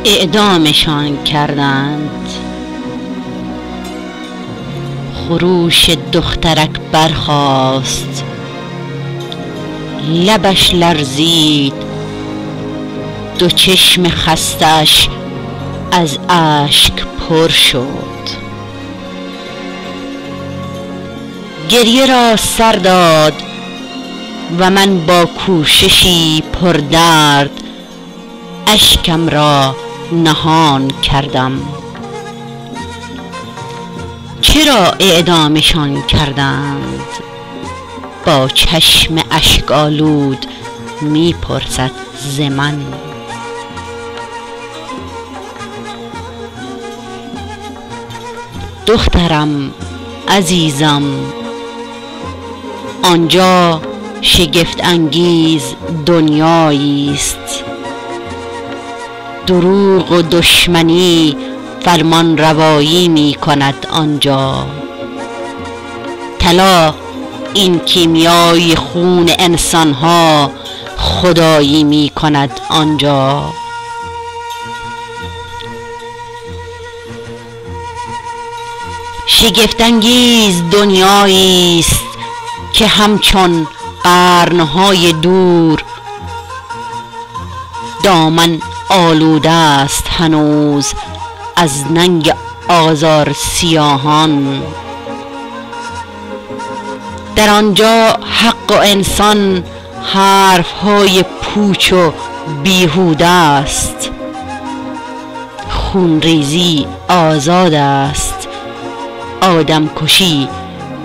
اعدامشان کردند. خروش دخترک برخاست، لبش لرزید، دو چشم خستش از اشک پر شد. گریه را سر داد و من با کوششی پردرد اشکم را نهان کردم. چرا اعدامشان کردند؟ با چشم اشک آلود می پرسد ز من. دخترم عزیزم، آنجا شگفت انگیز دنیایی است. دروغ و دشمنی فرمان روایی می کند آنجا. طلا این کیمیای خون انسانها خدایی می کند آنجا. شگفت انگیز دنیایی است که همچون قرنهای دور دامن آلوده است هنوز از ننگ آزار سیاهان. در آنجا حق و انسان حرفهای پوچ و بیهوده است. خونریزی آزاد است، آدم کشی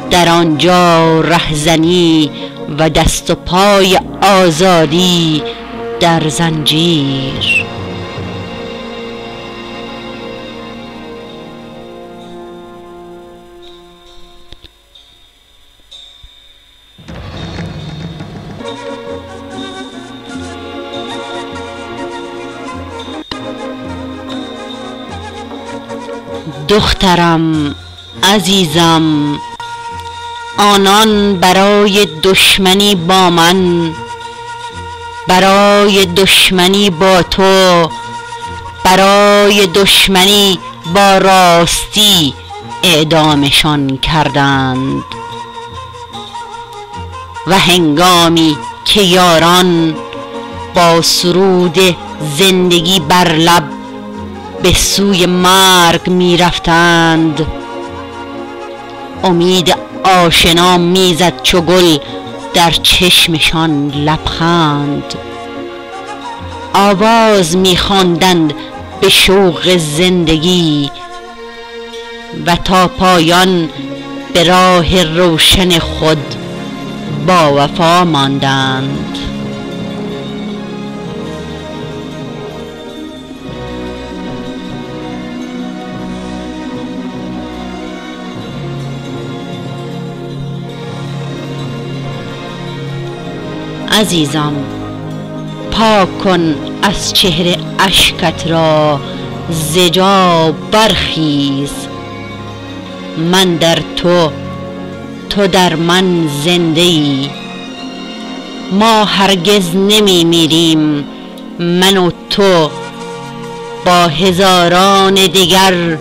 در آنجا رهزنی و دست و پای آزادی در زنجیر. دخترم عزیزم، آنان برای دشمنی با من، برای دشمنی با تو، برای دشمنی با راستی اعدامشان کردند. و هنگامی که یاران با سرود زندگی بر لب به سوی مرگ می رفتند، امید آشنا میزد چو گل در چشمشان لبخند. آواز می‌خواندند به شوق زندگی و تا پایان به راه روشن خود با وفا ماندند. عزیزم، پاک کن از چهره اشکت را، ز جا برخیز. من در تو، تو در من زنده ای. ما هرگز نمی میریم، من و تو با هزاران دیگر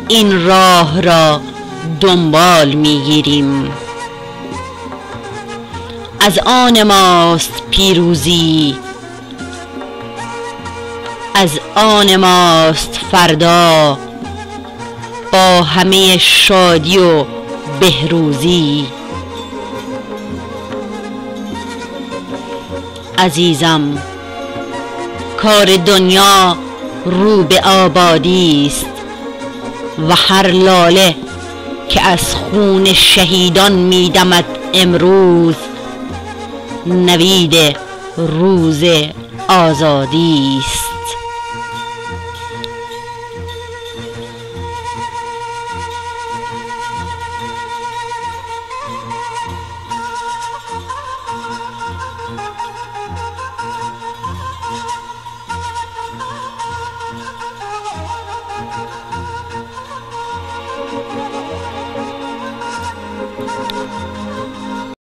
این راه را دنبال میگیریم. از آن ماست پیروزی، از آن ماست فردا، با همه شادی و بهروزی. عزیزم، کار دنیا رو به آبادی است و هر لاله که از خون شهیدان می‌دمد امروز نوید روز آزادی است.